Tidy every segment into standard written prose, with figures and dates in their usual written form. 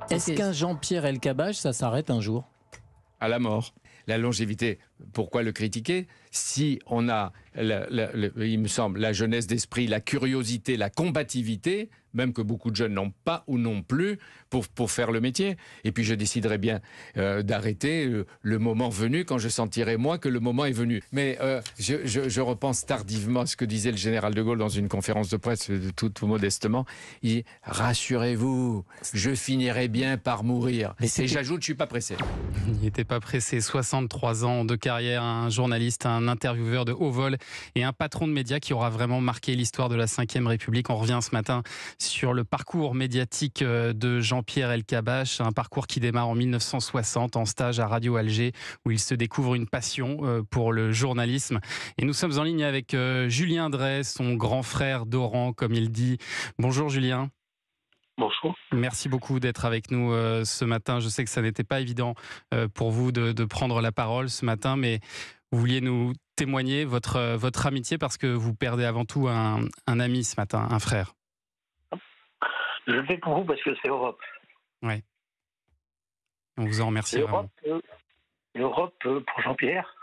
Est-ce qu'un Jean-Pierre Elkabbach, ça s'arrête un jour ? À la mort. La longévité, pourquoi le critiquer ? Si on a, il me semble, la jeunesse d'esprit, la curiosité, la combativité, même que beaucoup de jeunes n'ont pas ou non plus, pour faire le métier. Et puis je déciderai bien d'arrêter le moment venu, quand je sentirai moi que le moment est venu. Mais je repense tardivement à ce que disait le général de Gaulle dans une conférence de presse, tout modestement. Il dit « Rassurez-vous, je finirai bien par mourir ». Et j'ajoute, je ne suis pas pressé. Il n'était pas pressé, 63 ans de carrière, un journaliste, un intervieweur de haut vol et un patron de médias qui aura vraiment marqué l'histoire de la Ve République. On revient ce matin sur le parcours médiatique de Jean-Pierre Elkabbach, un parcours qui démarre en 1960 en stage à Radio Alger où il se découvre une passion pour le journalisme. Et nous sommes en ligne avec Julien Drey, son grand frère d'Oran, comme il dit. Bonjour Julien. Bonjour. Merci beaucoup d'être avec nous ce matin. Je sais que ça n'était pas évident pour vous de prendre la parole ce matin, mais vous vouliez nous témoigner votre amitié parce que vous perdez avant tout un ami ce matin, un frère. Je le fais pour vous parce que c'est Europe. Oui. On vous en remercie vraiment. L'Europe, pour Jean-Pierre,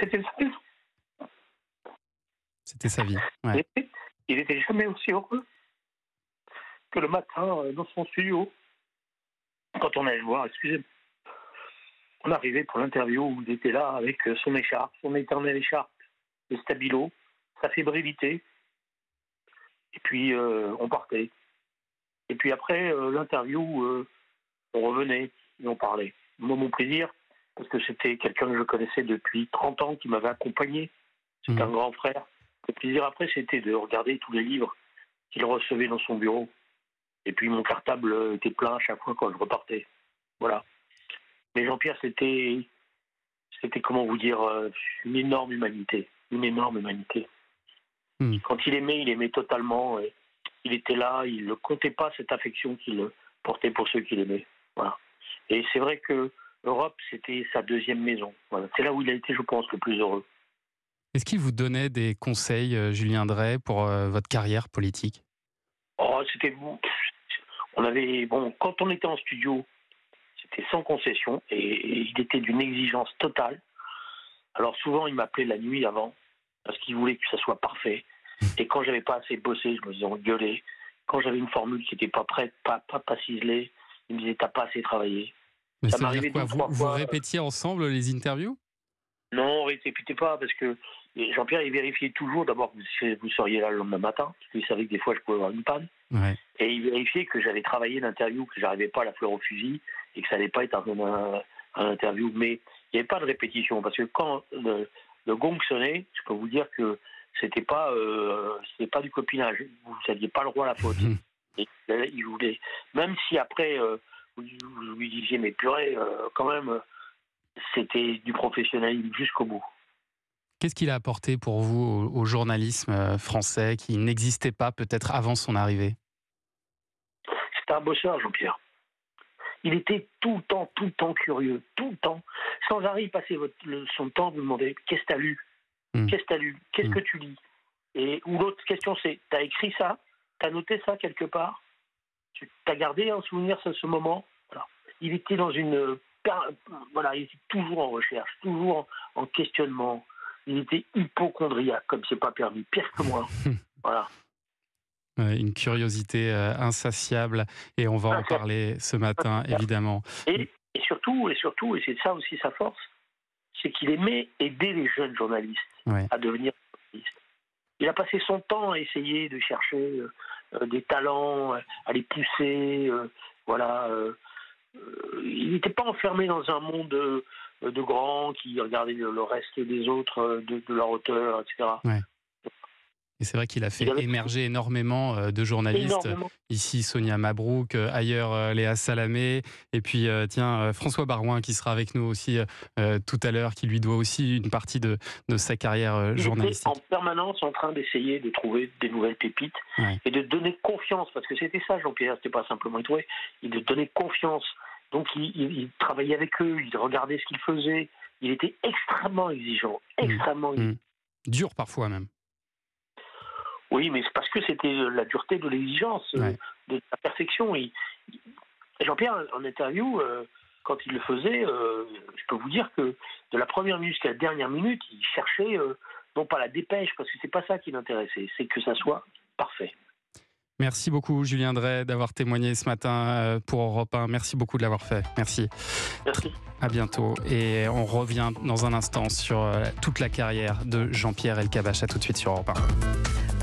c'était sa vie. C'était sa vie. Ouais. Il n'était jamais aussi heureux que le matin dans son studio. Quand on allait le voir, excusez-moi, on arrivait pour l'interview où il était là avec son écharpe, son éternelle écharpe, le stabilo, sa fébrilité. Et puis on partait. Et puis après l'interview, on revenait et on parlait. Moi, mon plaisir, parce que c'était quelqu'un que je connaissais depuis 30 ans, qui m'avait accompagné. C'est un grand frère. Le plaisir après, c'était de regarder tous les livres qu'il recevait dans son bureau. Et puis mon cartable était plein à chaque fois quand je repartais. Voilà. Mais Jean-Pierre, c'était comment vous dire, une énorme humanité. Une énorme humanité. Quand il aimait totalement. Il était là, il ne comptait pas cette affection qu'il portait pour ceux qu'il aimait. Voilà. Et c'est vrai que l'Europe, c'était sa deuxième maison. Voilà. C'est là où il a été, je pense, le plus heureux. Est-ce qu'il vous donnait des conseils, Julien Drey, pour votre carrière politique ? Oh, quand on était en studio, c'était sans concession et il était d'une exigence totale. Alors souvent, il m'appelait la nuit avant parce qu'il voulait que ça soit parfait. Et quand j'avais pas assez bossé, je me disais engueuler. Quand j'avais une formule qui n'était pas prête, pas ciselée, il me disait t'as pas assez travaillé. Mais ça veut dire quoi ? Vous répétiez ensemble les interviews ? Non, on ne répétait pas parce que Jean-Pierre, il vérifiait toujours d'abord que vous seriez là le lendemain matin, parce qu'il savait que des fois je pouvais avoir une panne. Ouais. Et il vérifiait que j'avais travaillé l'interview, que j'arrivais pas à la fleur au fusil et que ça n'allait pas être un interview. Mais il n'y avait pas de répétition parce que quand le gong sonnait, je peux vous dire que c'était pas du copinage. Vous n'aviez pas le droit à la faute. Et il voulait, même si après vous lui disiez mais purée, quand même. C'était du professionnalisme jusqu'au bout. Qu'est-ce qu'il a apporté pour vous au journalisme français qui n'existait pas peut-être avant son arrivée ? C'était un bosseur, Jean-Pierre. Il était tout le temps curieux, tout le temps. Sans arrêt, il passait son temps à vous demander « Qu'est-ce que tu as lu ? Qu'est-ce que tu as lu ? Qu'est-ce que tu lis ?» Ou l'autre question, c'est « Tu as écrit ça ? Tu as noté ça quelque part ? Tu as gardé un souvenir de ce moment ?» Voilà. Il était dans une... Voilà, il était toujours en recherche, toujours en questionnement. Il était hypochondriaque, comme c'est pas permis, pire que moi. Voilà. Une curiosité insatiable, et on va en parler ce matin, évidemment. Et surtout, et c'est ça aussi sa force, c'est qu'il aimait aider les jeunes journalistes à devenir journalistes. Il a passé son temps à essayer de chercher des talents, à les pousser, voilà. Il n'était pas enfermé dans un monde de grands qui regardaient le reste des autres de leur hauteur, etc. Ouais. Et c'est vrai qu'il a fait émerger énormément de journalistes. Ici, Sonia Mabrouk, ailleurs, Léa Salamé. Et puis, François Barouin qui sera avec nous aussi tout à l'heure, qui lui doit aussi une partie de sa carrière journalistique. Il était en permanence en train d'essayer de trouver des nouvelles pépites et de donner confiance, parce que c'était ça, Jean-Pierre, c'était pas simplement y trouver, il de donner confiance. Donc, il travaillait avec eux, il regardait ce qu'ils faisaient. Il était extrêmement exigeant, extrêmement exigeant. Dur parfois même. Oui, mais c'est parce que c'était la dureté de l'exigence, de la perfection. Jean-Pierre, en interview, quand il le faisait, je peux vous dire que de la première minute jusqu'à la dernière minute, il cherchait non pas la dépêche, parce que c'est pas ça qui l'intéressait, c'est que ça soit parfait. Merci beaucoup Julien Drey d'avoir témoigné ce matin pour Europe 1. Merci beaucoup de l'avoir fait. Merci. Merci. À bientôt. Et on revient dans un instant sur toute la carrière de Jean-Pierre Elkabbach. À tout de suite sur Europe 1.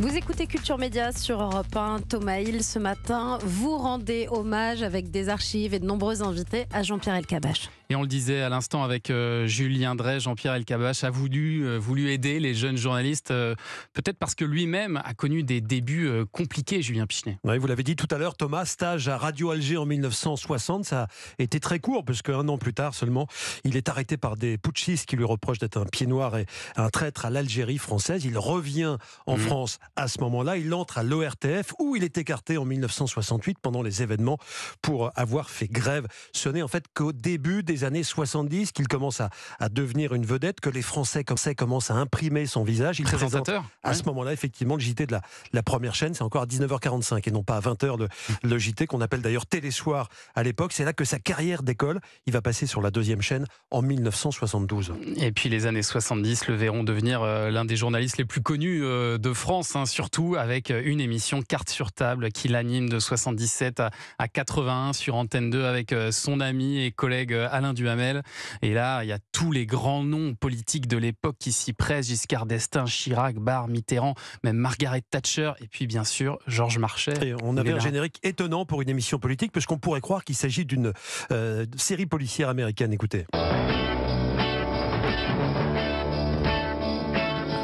Vous écoutez Culture Média sur Europe 1. Thomas Hill, ce matin, vous rendez hommage avec des archives et de nombreux invités à Jean-Pierre Elkabbach. Et on le disait à l'instant avec Julien Drey, Jean-Pierre Elkabbach a voulu aider les jeunes journalistes, peut-être parce que lui-même a connu des débuts compliqués, Julien Pichenet. Oui, vous l'avez dit tout à l'heure, Thomas, stage à Radio Alger en 1960, ça a été très court, puisque un an plus tard seulement, il est arrêté par des putschistes qui lui reprochent d'être un pied noir et un traître à l'Algérie française. Il revient en France à ce moment-là, il entre à l'ORTF, où il est écarté en 1968 pendant les événements pour avoir fait grève. Ce n'est en fait qu'au début des années 70 qu'il commence à devenir une vedette, que les Français commencent à imprimer son visage. Il présente à ce moment-là effectivement le JT de la première chaîne, c'est encore à 19h45 et non pas à 20h le JT qu'on appelle d'ailleurs Télésoir à l'époque. C'est là que sa carrière décolle. Il va passer sur la deuxième chaîne en 1972. Et puis les années 70 le verront devenir l'un des journalistes les plus connus de France, surtout avec une émission Carte sur table qu'il anime de 77 à 81 sur Antenne 2 avec son ami et collègue Alain Duhamel. Et là, il y a tous les grands noms politiques de l'époque qui s'y pressent: Giscard d'Estaing, Chirac, Barre, Mitterrand, même Margaret Thatcher et puis bien sûr Georges Marchais. Et on avait un générique étonnant pour une émission politique, parce qu'on pourrait croire qu'il s'agit d'une série policière américaine. Écoutez.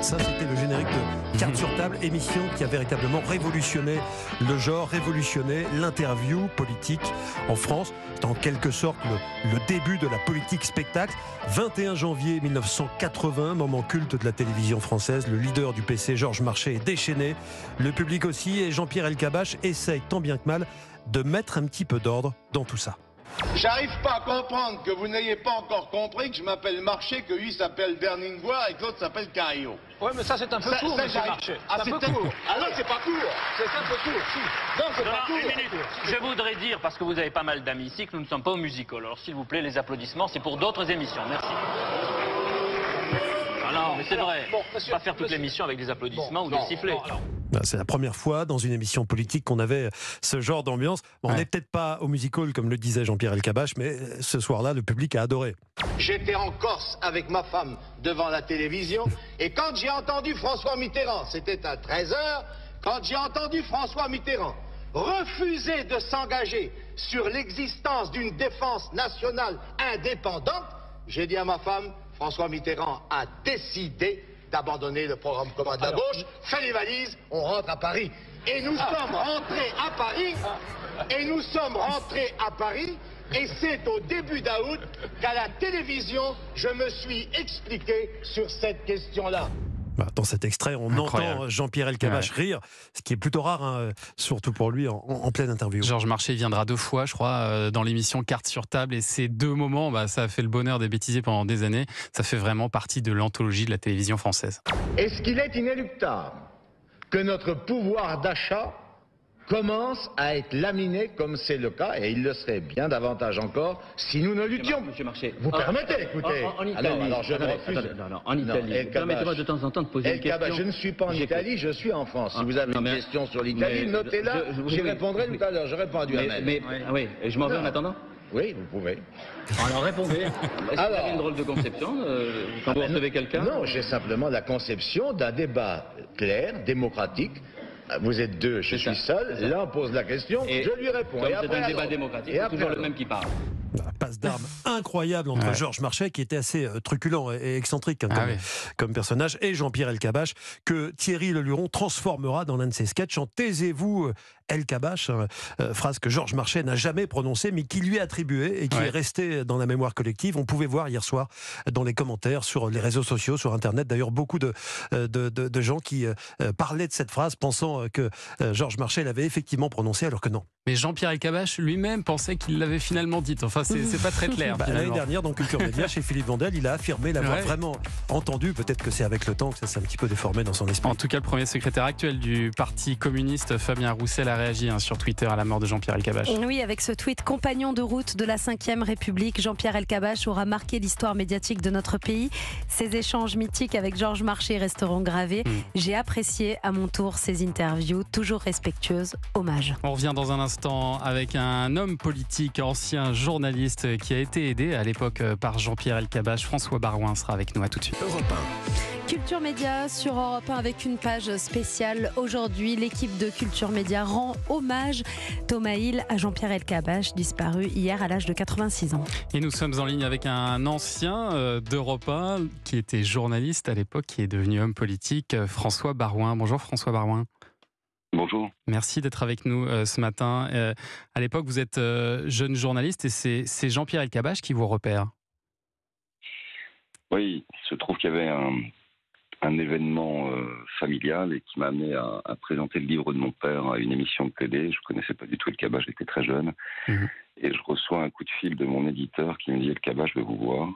Ça, c'était le générique de Carte sur table, émission qui a véritablement révolutionné le genre, révolutionné l'interview politique en France. C'est en quelque sorte le début de la politique spectacle. 21 janvier 1980, moment culte de la télévision française. Le leader du PC, Georges Marchais, est déchaîné. Le public aussi. Et Jean-Pierre Elkabbach essaye tant bien que mal de mettre un petit peu d'ordre dans tout ça. J'arrive pas à comprendre que vous n'ayez pas encore compris que je m'appelle Marché, que lui s'appelle Berningvoire et que l'autre s'appelle Caillot. Ouais, mais ça c'est un peu court, monsieur Marché. Ah, c'est un peu court. Ah non, c'est pas court. C'est un peu court, si. Non, c'est pas court. Une minute. Je voudrais dire, parce que vous avez pas mal d'amis ici, que nous ne sommes pas au musical. Alors s'il vous plaît, les applaudissements, c'est pour d'autres émissions. Merci. Ah non, mais c'est vrai. Bon, monsieur, pas faire toute l'émission avec des applaudissements ou des sifflets. C'est la première fois dans une émission politique qu'on avait ce genre d'ambiance. Bon, on n'est peut-être pas au musical comme le disait Jean-Pierre Elkabbach, mais ce soir-là, le public a adoré. J'étais en Corse avec ma femme devant la télévision et quand j'ai entendu François Mitterrand, c'était à 13h, quand j'ai entendu François Mitterrand refuser de s'engager sur l'existence d'une défense nationale indépendante, j'ai dit à ma femme, François Mitterrand a décidé d'abandonner le programme commun de la gauche, fait les valises, on rentre à Paris. Et nous sommes rentrés à Paris, et c'est au début d'août qu'à la télévision, je me suis expliqué sur cette question-là. Dans cet extrait, on entend Jean-Pierre Elkabbach rire, ce qui est plutôt rare, surtout pour lui, en pleine interview. Georges Marchais viendra 2 fois, je crois, dans l'émission Carte sur table. Et ces 2 moments, ça a fait le bonheur des bêtisiers pendant des années. Ça fait vraiment partie de l'anthologie de la télévision française. Est-ce qu'il est inéluctable que notre pouvoir d'achat commence à être laminé comme c'est le cas, et il le serait bien davantage encore si nous ne luttions. Monsieur Marchais, vous permettez, écoutez. En Italie. Alors je refuse. Non, en Italie. Permettez-moi de temps en temps de poser une question. Je ne suis pas en Italie, je suis en France. Si vous avez une question sur l'Italie, notez-la. J'y répondrai tout à l'heure. Je réponds à Duhamel. Oui, et je m'en vais en attendant. Oui, vous pouvez. Alors répondez. Est-ce que vous avez une drôle de conception quand vous recevez quelqu'un? Non, j'ai simplement la conception d'un débat clair, démocratique. Vous êtes 2, je suis seul. L'un pose la question, je lui réponds. Comme c'est un débat démocratique, c'est toujours le même qui parle. Passe d'armes incroyable entre Georges Marchais, qui était assez truculent et excentrique comme personnage, et Jean-Pierre Elkabbach, que Thierry Leluron transformera dans l'un de ses sketchs en Taisez-vous Elkabbach, phrase que Georges Marchais n'a jamais prononcée, mais qui lui est attribuée et qui est restée dans la mémoire collective. On pouvait voir hier soir dans les commentaires sur les réseaux sociaux, sur Internet, d'ailleurs beaucoup de gens qui parlaient de cette phrase, pensant que Georges Marchais l'avait effectivement prononcée, alors que non. Mais Jean-Pierre Elkabbach lui-même pensait qu'il l'avait finalement dite. Enfin, Enfin, c'est pas très clair. L'année dernière, dans Culture Média, chez Philippe Vandel, il a affirmé l'avoir vraiment entendu. Peut-être que c'est avec le temps que ça s'est un petit peu déformé dans son esprit. En tout cas, le premier secrétaire actuel du Parti communiste, Fabien Roussel, a réagi sur Twitter à la mort de Jean-Pierre Elkabbach. Oui, avec ce tweet, compagnon de route de la 5e République, Jean-Pierre Elkabbach aura marqué l'histoire médiatique de notre pays. Ses échanges mythiques avec Georges Marchais resteront gravés. J'ai apprécié à mon tour ses interviews, toujours respectueuses. Hommage. On revient dans un instant avec un homme politique, ancien journaliste qui a été aidé à l'époque par Jean-Pierre Elkabbach. François Barouin sera avec nous. À tout de suite. Europe 1. Culture Média sur Europe 1 avec une page spéciale. Aujourd'hui, l'équipe de Culture Média rend hommage Thomas Hill à Jean-Pierre Elkabbach, disparu hier à l'âge de 86 ans. Et nous sommes en ligne avec un ancien d'Europe 1 qui était journaliste à l'époque, qui est devenu homme politique, François Barouin. Bonjour François Barouin. Bonjour. Merci d'être avec nous ce matin. À l'époque, vous êtes jeune journaliste et c'est Jean-Pierre Elkabbach qui vous repère. Oui, il se trouve qu'il y avait un événement familial et qui m'a amené à présenter le livre de mon père à une émission de télé. Je ne connaissais pas du tout Elkabbach, j'étais très jeune. Et je reçois un coup de fil de mon éditeur qui me dit « Elkabbach, je veux vous voir ».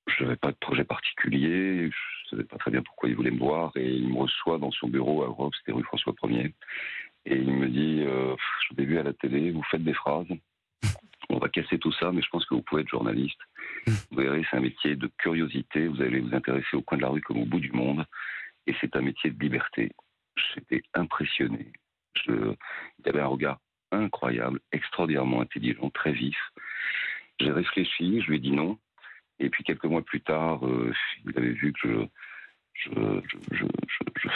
Je n'avais pas de projet particulier, je ne savais pas très bien pourquoi il voulait me voir. Et il me reçoit dans son bureau à Europe, c'était rue François 1er. Et il me dit « Je vous ai vu à la télé, vous faites des phrases. On va casser tout ça, mais je pense que vous pouvez être journaliste. Vous verrez, c'est un métier de curiosité. Vous allez vous intéresser au coin de la rue comme au bout du monde. Et c'est un métier de liberté. » J'étais impressionné. Il avait un regard incroyable, extraordinairement intelligent, très vif. J'ai réfléchi, je lui ai dit non. Et puis quelques mois plus tard, il avait vu que je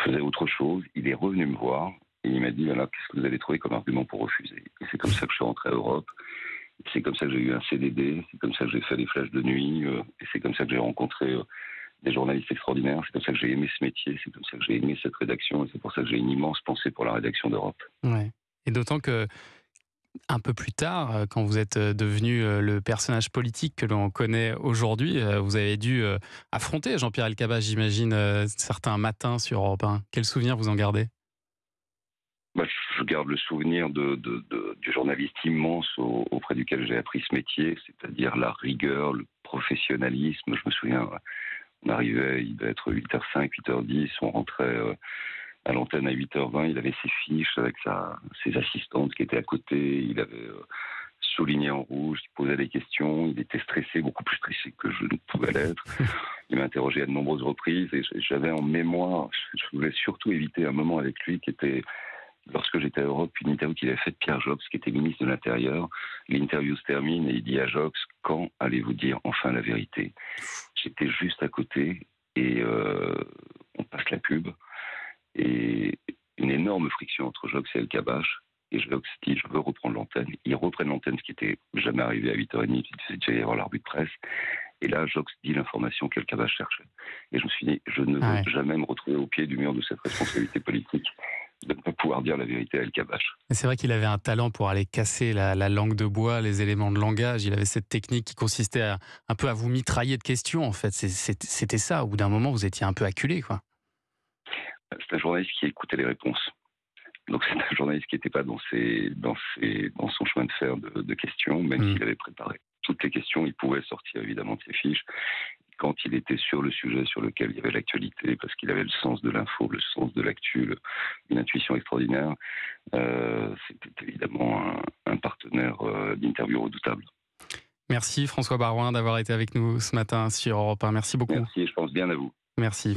faisais autre chose. Il est revenu me voir et il m'a dit voilà, qu'est-ce que vous avez trouvé comme argument pour refuser? Et c'est comme ça que je suis rentré à Europe. C'est comme ça que j'ai eu un CDD, c'est comme ça que j'ai fait des flashs de nuit, et c'est comme ça que j'ai rencontré des journalistes extraordinaires, c'est comme ça que j'ai aimé ce métier, c'est comme ça que j'ai aimé cette rédaction, et c'est pour ça que j'ai une immense pensée pour la rédaction d'Europe. Ouais. Et d'autant que, un peu plus tard, quand vous êtes devenu le personnage politique que l'on connaît aujourd'hui, vous avez dû affronter Jean-Pierre Elkabbach, j'imagine, certains matins sur Europe 1. Quel souvenir vous en gardez ? Je garde le souvenir du journaliste immense auprès duquel j'ai appris ce métier, c'est-à-dire la rigueur, le professionnalisme. Je me souviens, on arrivait, il devait être 8h05, 8h10, on rentrait à l'antenne à 8h20, il avait ses fiches avec ses assistantes qui étaient à côté, il avait souligné en rouge, il posait des questions, il était stressé, beaucoup plus stressé que je ne pouvais l'être. Il m'a interrogé à de nombreuses reprises et j'avais en mémoire, je voulais surtout éviter un moment avec lui qui était... Lorsque j'étais à Europe, une interview qu'il avait faite Pierre Jox, qui était ministre de l'Intérieur. L'interview se termine et il dit à Jox « Quand allez-vous dire enfin la vérité ?» J'étais juste à côté et on passe la pub. Et une énorme friction entre Jox et Elkabbach. Et Jox dit « Je veux reprendre l'antenne ». Ils reprennent l'antenne, ce qui n'était jamais arrivé à 8h30. Il devait déjà y avoir l'arbitre de presse. Et là, Jox dit l'information qu'Elkabbach cherchait. Et je me suis dit « Je ne veux jamais me retrouver au pied du mur de cette responsabilité politique. » de ne pas pouvoir dire la vérité à Elkabbach. C'est vrai qu'il avait un talent pour aller casser la langue de bois, les éléments de langage. Il avait cette technique qui consistait un peu à vous mitrailler de questions, en fait. C'était ça. Au bout d'un moment, vous étiez un peu acculé, quoi. C'est un journaliste qui écoutait les réponses. Donc c'est un journaliste qui n'était pas dans son chemin de fer de questions, même s'il avait préparé toutes les questions, il pouvait sortir évidemment de ses fiches. Quand il était sur le sujet sur lequel il y avait l'actualité, parce qu'il avait le sens de l'info, le sens de l'actu, une intuition extraordinaire, c'était évidemment un partenaire d'interview redoutable. Merci François Barouin d'avoir été avec nous ce matin sur Europe 1. Merci beaucoup. Merci, je pense bien à vous. Merci.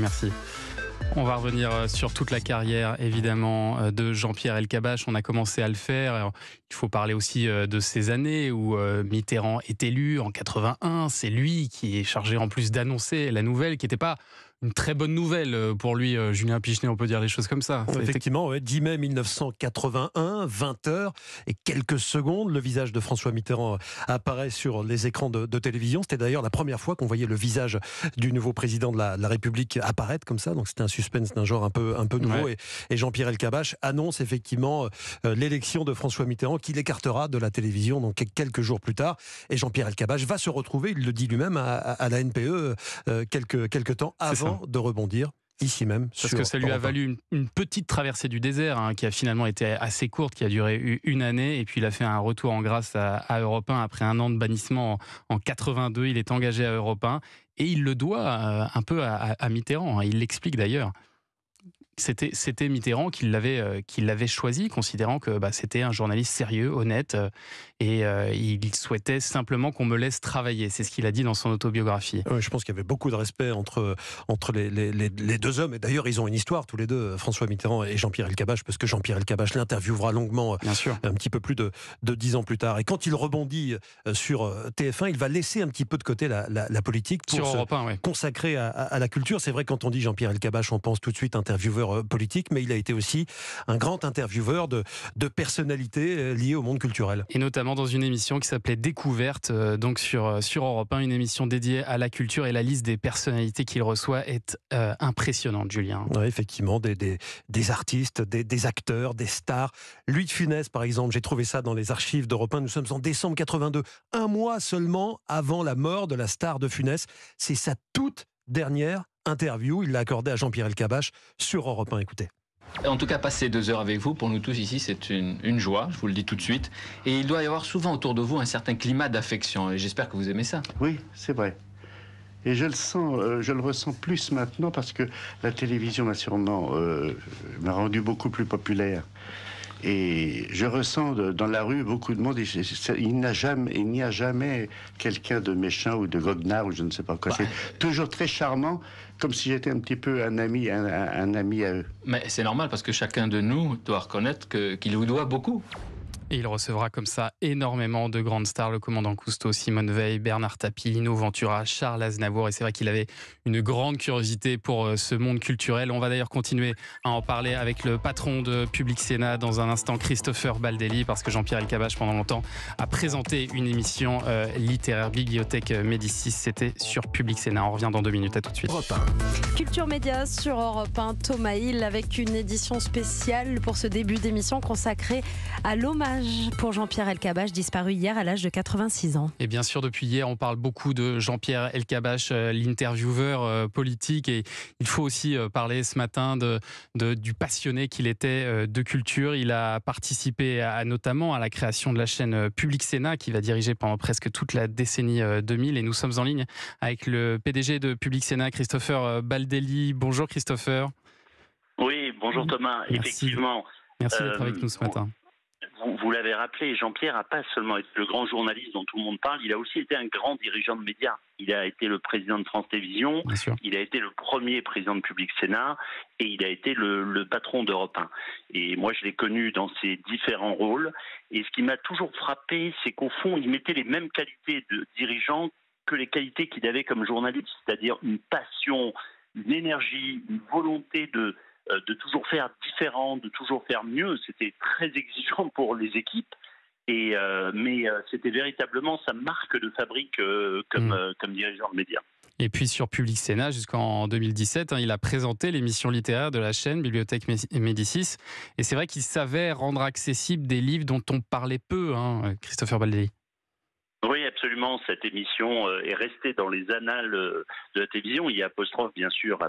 On va revenir sur toute la carrière, évidemment, de Jean-Pierre Elkabbach. On a commencé à le faire. Alors, il faut parler aussi de ces années où Mitterrand est élu en 81. C'est lui qui est chargé en plus d'annoncer la nouvelle, qui n'était pas une très bonne nouvelle pour lui, Julien Pichenet, on peut dire les choses comme ça. Effectivement, 10 mai 1981, 20h et quelques secondes, le visage de François Mitterrand apparaît sur les écrans de télévision. C'était d'ailleurs la première fois qu'on voyait le visage du nouveau président de la République apparaître comme ça, donc c'était un suspense d'un genre un peu nouveau. Ouais. Et Jean-Pierre Elkabbach annonce effectivement l'élection de François Mitterrand qu'il écartera de la télévision donc quelques jours plus tard. Et Jean-Pierre Elkabbach va se retrouver, il le dit lui-même, à la NPE quelques temps avant de rebondir ici même. Parce que ça lui a valu une petite traversée du désert, hein, qui a finalement été assez courte, qui a duré une année, et puis il a fait un retour en grâce à Europe 1 après un an de bannissement en 82. Il est engagé à Europe 1 et il le doit un peu à Mitterrand, hein. Il l'explique d'ailleurs. C'était Mitterrand qui l'avait choisi, considérant que c'était un journaliste sérieux, honnête, et il souhaitait simplement qu'on me laisse travailler. C'est ce qu'il a dit dans son autobiographie. Oui, je pense qu'il y avait beaucoup de respect entre les deux hommes. Et d'ailleurs, ils ont une histoire tous les deux, François Mitterrand et Jean-Pierre Elkabbach, parce que Jean-Pierre Elkabbach l'interviewera longuement un petit peu plus de 10 ans plus tard. Et quand il rebondit sur TF1, il va laisser un petit peu de côté la politique pour se consacrer à la culture. C'est vrai, quand on dit Jean-Pierre Elkabbach, on pense tout de suite intervieweur politique, mais il a été aussi un grand intervieweur de personnalités liées au monde culturel. Et notamment dans une émission qui s'appelait Découverte, donc sur Europe 1, une émission dédiée à la culture, et la liste des personnalités qu'il reçoit est impressionnante, Julien. Oui, effectivement, des artistes, des acteurs, des stars. Louis de Funès, par exemple, j'ai trouvé ça dans les archives d'Europe 1. Nous sommes en décembre 82, un mois seulement avant la mort de la star de Funès. C'est sa toute dernière interview. Il l'a accordée à Jean-Pierre Elkabbach sur Europe 1. Écoutez. En tout cas, passer 2 heures avec vous, pour nous tous ici, c'est une joie, je vous le dis tout de suite. Et il doit y avoir souvent autour de vous un certain climat d'affection, et j'espère que vous aimez ça. Oui, c'est vrai. Et je le ressens plus maintenant, parce que la télévision m'a sûrement m'a rendu beaucoup plus populaire. Et je ressens dans la rue beaucoup de monde. Il n'y a jamais quelqu'un de méchant ou de goguenard ou je ne sais pas quoi. C'est toujours très charmant, comme si j'étais un petit peu un ami à eux. Mais c'est normal, parce que chacun de nous doit reconnaître qu'il vous doit beaucoup. Et il recevra comme ça énormément de grandes stars, le commandant Cousteau, Simone Veil, Bernard Tapie, Lino Ventura, Charles Aznavour. Et c'est vrai qu'il avait une grande curiosité pour ce monde culturel. On va d'ailleurs continuer à en parler avec le patron de Public Sénat dans un instant, Christopher Baldelli, parce que Jean-Pierre Elkabbach, pendant longtemps, a présenté une émission littéraire, Bibliothèque Médicis. C'était sur Public Sénat. On revient dans 2 minutes. À tout de suite. Culture Média sur Europe 1, Thomas Hill, avec une édition spéciale pour ce début d'émission consacrée à l'hommage pour Jean-Pierre Elkabbach, disparu hier à l'âge de 86 ans. Et bien sûr, depuis hier, on parle beaucoup de Jean-Pierre Elkabbach, l'intervieweur politique. Et il faut aussi parler ce matin du passionné qu'il était de culture. Il a participé notamment à la création de la chaîne Public Sénat, qui va diriger pendant presque toute la décennie 2000. Et nous sommes en ligne avec le PDG de Public Sénat, Christopher Baldelli. Bonjour Christopher. Oui, bonjour Thomas. Merci. Effectivement. Merci d'être avec nous ce matin. Vous l'avez rappelé, Jean-Pierre n'a pas seulement été le grand journaliste dont tout le monde parle, il a aussi été un grand dirigeant de médias. Il a été le président de France Télévisions, il a été le premier président de Public Sénat et il a été le patron d'Europe 1. Et moi, je l'ai connu dans ses différents rôles. Et ce qui m'a toujours frappé, c'est qu'au fond, il mettait les mêmes qualités de dirigeant que les qualités qu'il avait comme journaliste, c'est-à-dire une passion, une énergie, une volonté de toujours faire différent, de toujours faire mieux. C'était très exigeant pour les équipes, mais c'était véritablement sa marque de fabrique comme dirigeant de médias. Et puis sur Public Sénat, jusqu'en 2017, il a présenté l'émission littéraire de la chaîne Bibliothèque Médicis. Et c'est vrai qu'il savait rendre accessibles des livres dont on parlait peu, Christopher Baldelli. Oui, absolument. Cette émission est restée dans les annales de la télévision. Il y a apostrophe, bien sûr,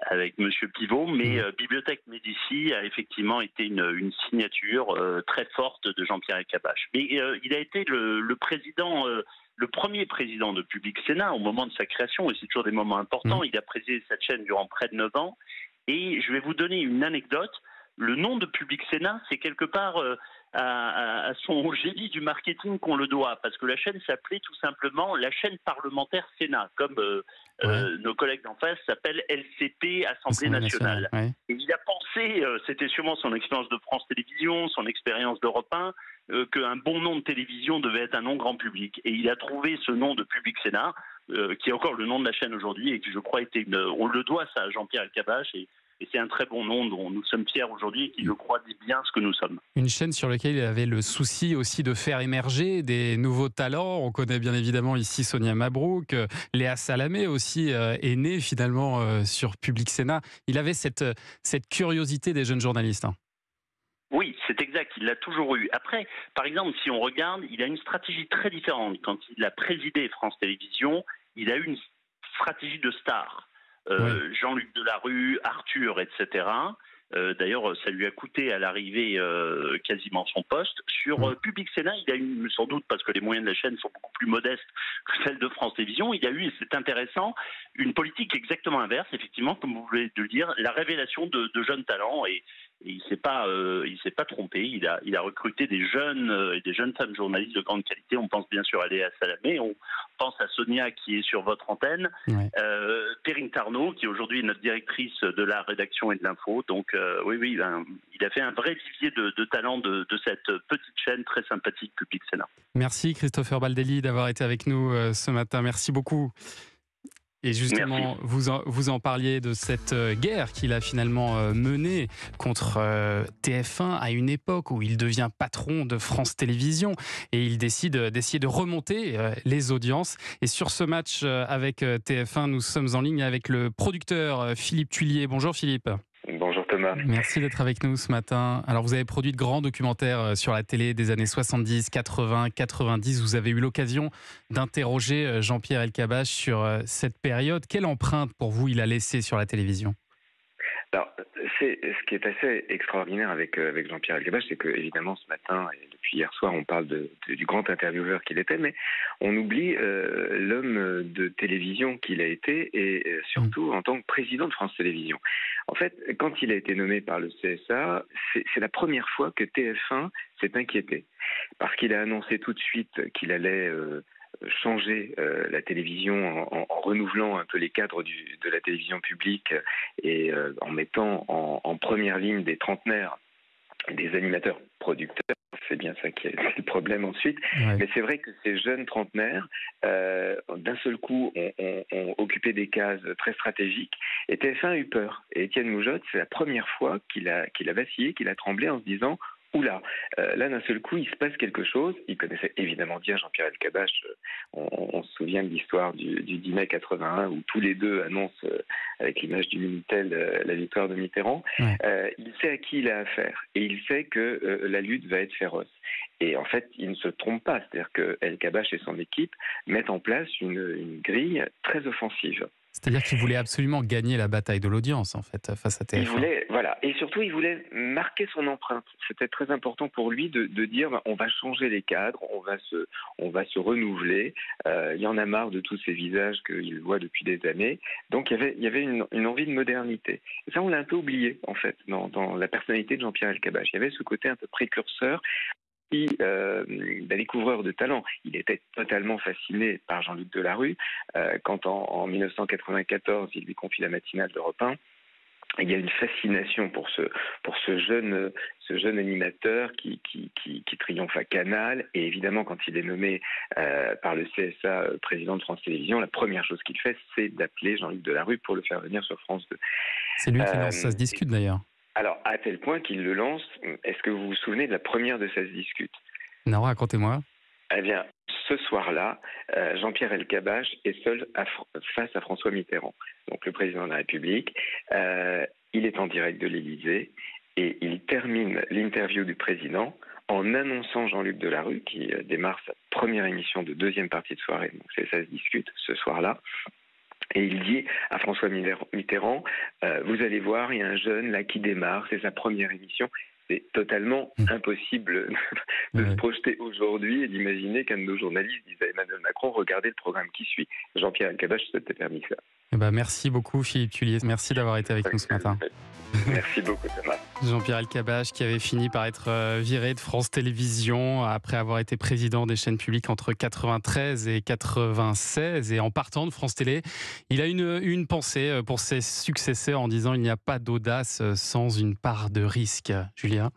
avec Monsieur Pivot, mais Bibliothèque Médicis a effectivement été une signature très forte de Jean-Pierre Elkabbach. Mais il a été le président, le premier président de Public Sénat au moment de sa création, et c'est toujours des moments importants. Il a présidé cette chaîne durant près de 9 ans. Et je vais vous donner une anecdote. Le nom de Public Sénat, c'est quelque part à son génie du marketing qu'on le doit, parce que la chaîne s'appelait tout simplement la chaîne parlementaire Sénat, comme nos collègues d'en face s'appellent LCP, Assemblée nationale. Et il a pensé, c'était sûrement son expérience de France Télévisions, son expérience d'Europe 1, qu'un bon nom de télévision devait être un nom grand public. Et il a trouvé ce nom de Public Sénat, qui est encore le nom de la chaîne aujourd'hui, et qui je crois était on le doit ça à Jean-Pierre Elkabbach, et c'est un très bon nom dont nous sommes fiers aujourd'hui et qui, je crois, dit bien ce que nous sommes. Une chaîne sur laquelle il avait le souci aussi de faire émerger des nouveaux talents. On connaît bien évidemment ici Sonia Mabrouk, Léa Salamé aussi est née finalement sur Public Sénat. Il avait cette curiosité des jeunes journalistes. Oui, c'est exact, il l'a toujours eu. Après, par exemple, si on regarde, il a une stratégie très différente. Quand il a présidé France Télévisions, il a eu une stratégie de star. Jean-Luc Delarue, Arthur, etc. D'ailleurs, ça lui a coûté à l'arrivée quasiment son poste. Sur Public Sénat, il y a eu, sans doute parce que les moyens de la chaîne sont beaucoup plus modestes que celles de France Télévisions, il y a eu, et c'est intéressant, une politique exactement inverse, effectivement, comme vous voulez le dire, la révélation de jeunes talents. Et il s'est pas trompé. Il a recruté des jeunes et des jeunes femmes journalistes de grande qualité. On pense bien sûr à Léa Salamé, on pense à Sonia qui est sur votre antenne, Perrine Tarnot qui aujourd'hui est notre directrice de la rédaction et de l'info. Donc oui, il a fait un vrai vivier de talent de cette petite chaîne très sympathique Public Sénat. Merci Christopher Baldelli d'avoir été avec nous ce matin. Merci beaucoup. Et justement, vous en parliez de cette guerre qu'il a finalement menée contre TF1 à une époque où il devient patron de France Télévisions et il décide d'essayer de remonter les audiences. Et sur ce match avec TF1, nous sommes en ligne avec le producteur Philippe Tuillier. Bonjour Philippe. Bonjour Thomas. Merci d'être avec nous ce matin. Alors vous avez produit de grands documentaires sur la télé des années 70, 80, 90. Vous avez eu l'occasion d'interroger Jean-Pierre Elkabbach sur cette période. Quelle empreinte pour vous il a laissé sur la télévision ? Alors, ce qui est assez extraordinaire avec Jean-Pierre Elkabbach, c'est que évidemment ce matin et depuis hier soir, on parle du grand intervieweur qu'il était, mais on oublie l'homme de télévision qu'il a été et surtout en tant que président de France Télévisions. En fait, quand il a été nommé par le CSA, c'est la première fois que TF1 s'est inquiété, parce qu'il a annoncé tout de suite qu'il allait changer la télévision en renouvelant un peu les cadres de la télévision publique et en mettant en première ligne des trentenaires, des animateurs producteurs. C'est bien ça qui est le problème ensuite. Ouais. Mais c'est vrai que ces jeunes trentenaires, d'un seul coup, ont occupé des cases très stratégiques. Et TF1 a eu peur. Et Étienne Moujotte, c'est la première fois qu'il a vacillé, qu'il a tremblé en se disant « Oula, là d'un seul coup, il se passe quelque chose ». Il connaissait évidemment bien Jean-Pierre Elkabbach. On se souvient de l'histoire du 10 mai 81 où tous les deux annoncent avec l'image du Minitel la victoire de Mitterrand. Ouais. Il sait à qui il a affaire et il sait que la lutte va être féroce. Et en fait, il ne se trompe pas. C'est-à-dire que Elkabbach et son équipe mettent en place une grille très offensive. C'est-à-dire qu'il voulait absolument gagner la bataille de l'audience, en fait, face à TF1. Il voulait, voilà. Et surtout, il voulait marquer son empreinte. C'était très important pour lui de dire on va changer les cadres, on va se renouveler. Il y en a marre de tous ces visages qu'il voit depuis des années. Donc, il y avait une envie de modernité. Et ça, on l'a un peu oublié, en fait, dans la personnalité de Jean-Pierre Elkabbach. Il y avait ce côté un peu précurseur, découvreur de talent. Il était totalement fasciné par Jean-Luc Delarue quand en 1994 il lui confie la matinale d'Europe 1. Il y a une fascination pour ce jeune animateur qui triomphe à Canal. Et évidemment, quand il est nommé par le CSA président de France Télévisions, la première chose qu'il fait, c'est d'appeler Jean-Luc Delarue pour le faire venir sur France 2. C'est lui qui lance Ça se discute d'ailleurs. Alors, à tel point qu'il le lance, est-ce que vous vous souvenez de la première de Ça se discute ? Non, racontez-moi. Eh bien, ce soir-là, Jean-Pierre Elkabbach est seul face à François Mitterrand, donc le président de la République. Il est en direct de l'Élysée et il termine l'interview du président en annonçant Jean-Luc Delarue, qui démarre sa première émission de deuxième partie de soirée, donc c'est Ça se discute ce soir-là. Et il dit à François Mitterrand, vous allez voir, il y a un jeune là qui démarre, c'est sa première émission. C'est totalement impossible de se projeter aujourd'hui et d'imaginer qu'un de nos journalistes dise à Emmanuel Macron, regardez le programme qui suit. Jean-Pierre Elkabbach s'était permis ça. Eh ben, merci beaucoup Philippe Tuillier, merci d'avoir été avec nous ce matin. Merci beaucoup Thomas. Jean-Pierre Elkabbach qui avait fini par être viré de France Télévisions après avoir été président des chaînes publiques entre 93 et 96 et en partant de France Télé, il a une pensée pour ses successeurs en disant il n'y a pas d'audace sans une part de risque. Julien ?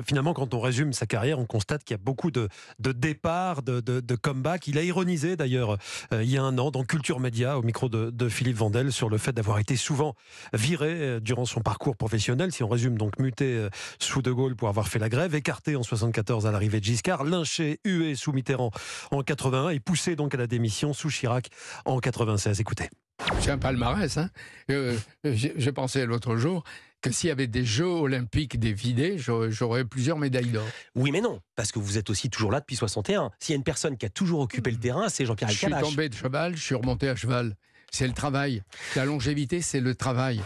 Finalement, quand on résume sa carrière, on constate qu'il y a beaucoup de départs, de comebacks. Il a ironisé d'ailleurs il y a un an dans Culture Média au micro de Philippe Vandel sur le fait d'avoir été souvent viré durant son parcours professionnel. Si on résume, donc muté sous De Gaulle pour avoir fait la grève, écarté en 74 à l'arrivée de Giscard, lynché, hué sous Mitterrand en 81 et poussé donc à la démission sous Chirac en 96. Écoutez. J'ai un palmarès. Hein. Je pensais l'autre jour que s'il y avait des Jeux Olympiques des vidés, j'aurais plusieurs médailles d'or. Oui, mais non, parce que vous êtes aussi toujours là depuis 61. S'il y a une personne qui a toujours occupé le terrain, c'est Jean-Pierre Elkabbach. Je suis tombé de cheval, je suis remonté à cheval. c'est le travail. La longévité, c'est le travail.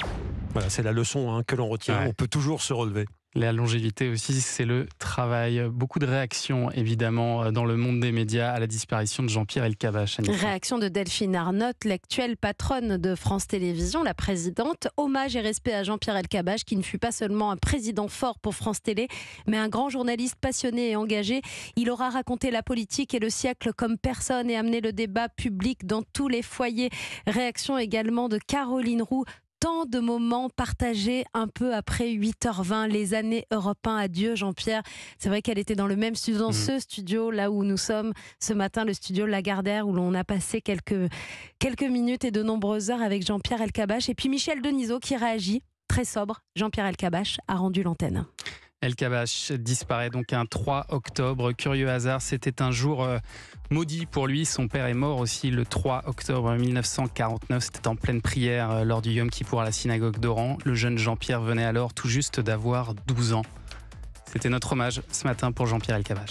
Voilà, c'est la leçon que l'on retient. Ouais. On peut toujours se relever. La longévité aussi, c'est le travail. Beaucoup de réactions, évidemment, dans le monde des médias à la disparition de Jean-Pierre Elkabbach. Réaction de Delphine Arnott, l'actuelle patronne de France Télévisions, la présidente. Hommage et respect à Jean-Pierre Elkabbach, qui ne fut pas seulement un président fort pour France Télé, mais un grand journaliste passionné et engagé. Il aura raconté la politique et le siècle comme personne et amené le débat public dans tous les foyers. Réaction également de Caroline Roux. Tant de moments partagés un peu après 8h20, les années Europe 1. Adieu Jean-Pierre. C'est vrai qu'elle était dans le même studio, dans ce studio là où nous sommes ce matin, le studio Lagardère, où l'on a passé quelques minutes et de nombreuses heures avec Jean-Pierre Elkabbach. Et puis Michel Denisot qui réagit, très sobre. Jean-Pierre Elkabbach a rendu l'antenne. Elkabbach disparaît donc un 3 octobre. Curieux hasard, c'était un jour maudit pour lui. Son père est mort aussi le 3 octobre 1949. C'était en pleine prière lors du Yom Kippour à la synagogue d'Oran. Le jeune Jean-Pierre venait alors tout juste d'avoir 12 ans. C'était notre hommage ce matin pour Jean-Pierre Elkabbach.